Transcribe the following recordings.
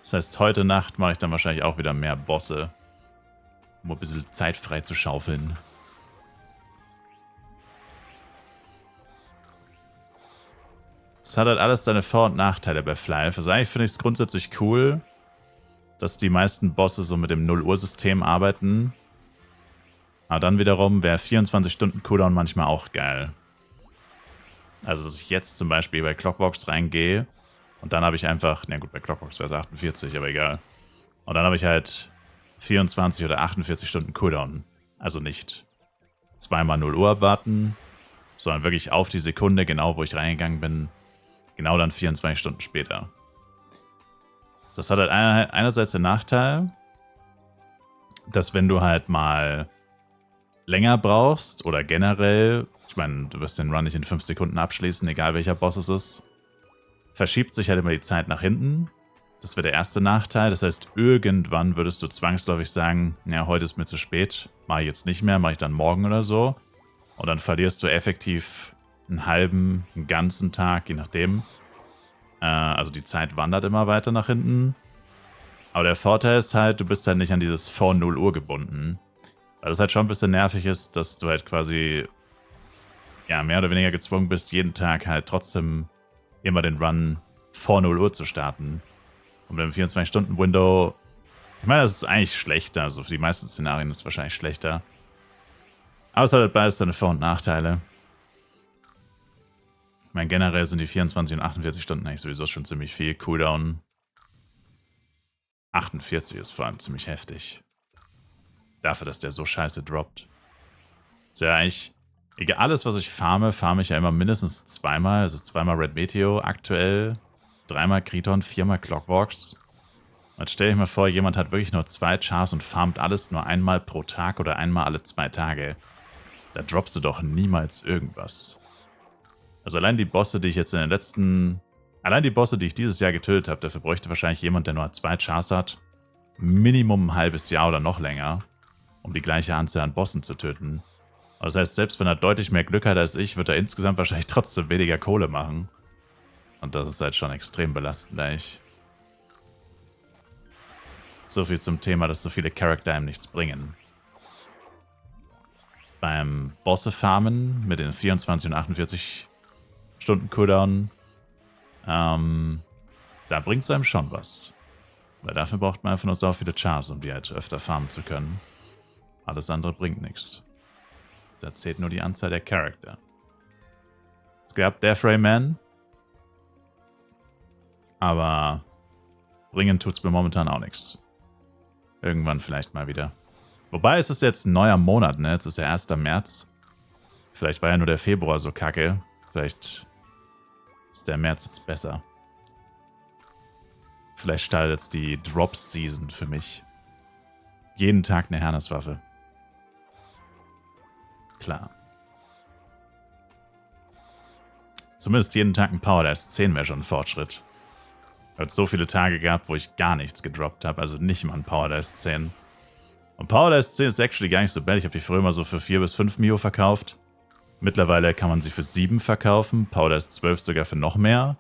Das heißt, heute Nacht mache ich dann wahrscheinlich auch wieder mehr Bosse, um ein bisschen Zeit frei zu schaufeln. Es hat halt alles seine Vor- und Nachteile bei Flyf. Also eigentlich finde ich es grundsätzlich cool, dass die meisten Bosse so mit dem 0-Uhr-System arbeiten. Aber dann wiederum wäre 24-Stunden-Cooldown manchmal auch geil. Also, dass ich jetzt zum Beispiel bei Clockworks reingehe und dann habe ich einfach, na gut, bei Clockworks wäre es 48, aber egal. Und dann habe ich halt 24 oder 48 Stunden Cooldown. Also nicht zweimal 0 Uhr abwarten, sondern wirklich auf die Sekunde, genau wo ich reingegangen bin, genau dann 24 Stunden später. Das hat halt einerseits den Nachteil, dass wenn du halt mal länger brauchst oder generell, ich meine, du wirst den Run nicht in 5 Sekunden abschließen, egal welcher Boss es ist, verschiebt sich halt immer die Zeit nach hinten. Das wäre der erste Nachteil. Das heißt, irgendwann würdest du zwangsläufig sagen, ja, heute ist mir zu spät, mache ich jetzt nicht mehr, mache ich dann morgen oder so. Und dann verlierst du effektiv einen halben, einen ganzen Tag, je nachdem. Also die Zeit wandert immer weiter nach hinten. Aber der Vorteil ist halt, du bist halt nicht an dieses vor 0 Uhr gebunden. Weil es halt schon ein bisschen nervig ist, dass du halt quasi ja, mehr oder weniger gezwungen bist, jeden Tag halt trotzdem immer den Run vor 0 Uhr zu starten. Und mit dem 24-Stunden-Window, ich meine, das ist eigentlich schlechter. Also für die meisten Szenarien ist es wahrscheinlich schlechter. Aber es hat halt beides seine Vor- und Nachteile. Ich meine, generell sind die 24 und 48 Stunden eigentlich sowieso schon ziemlich viel. Cooldown 48 ist vor allem ziemlich heftig. Dafür, dass der so scheiße droppt. Ist ja eigentlich, egal, alles, was ich farme ich ja immer mindestens zweimal. Also zweimal Red Meteor aktuell, dreimal Kriton, viermal Clockworks. Jetzt stell ich mir vor, jemand hat wirklich nur 2 Chars und farmt alles nur einmal pro Tag oder einmal alle 2 Tage. Da droppst du doch niemals irgendwas. Also allein die Bosse, die ich jetzt in den letzten... Allein die Bosse, die ich dieses Jahr getötet habe, dafür bräuchte wahrscheinlich jemand, der nur 2 Chars hat, Minimum ein halbes Jahr oder noch länger, um die gleiche Anzahl an Bossen zu töten. Und das heißt, selbst wenn er deutlich mehr Glück hat als ich, wird er insgesamt wahrscheinlich trotzdem weniger Kohle machen. Und das ist halt schon extrem belastend eigentlich. So viel zum Thema, dass so viele Charakter einem nichts bringen. Beim Bosse-Farmen mit den 24 und 48 Stunden Cooldown, da bringt es einem schon was. Weil dafür braucht man einfach nur so viele Chars, um die halt öfter farmen zu können. Alles andere bringt nichts. Da zählt nur die Anzahl der Charakter. Es gab Death Ray Man, aber bringen tut's mir momentan auch nichts. Irgendwann vielleicht mal wieder. Wobei es ist jetzt ein neuer Monat, ne? Jetzt ist der 1. März. Vielleicht war ja nur der Februar so kacke. Vielleicht ist der März jetzt besser. Vielleicht startet jetzt die Drop-Season für mich. Jeden Tag eine Herneswaffe. Klar. Zumindest jeden Tag ein Power Dash 10 wäre schon ein Fortschritt. Weil es so viele Tage gab, wo ich gar nichts gedroppt habe. Also nicht mal ein Power Dash 10. Und Power Dash 10 ist actually gar nicht so bad. Ich habe die früher immer so für 4 bis 5 Mio verkauft. Mittlerweile kann man sie für 7 verkaufen. Power Dash 12 sogar für noch mehr.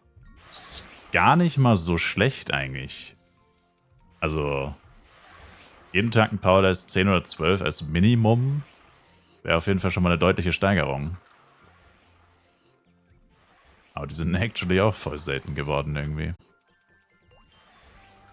Ist gar nicht mal so schlecht eigentlich. Also jeden Tag ein Power Dash 10 oder 12 als Minimum wäre auf jeden Fall schon mal eine deutliche Steigerung. Aber die sind actually auch voll selten geworden irgendwie.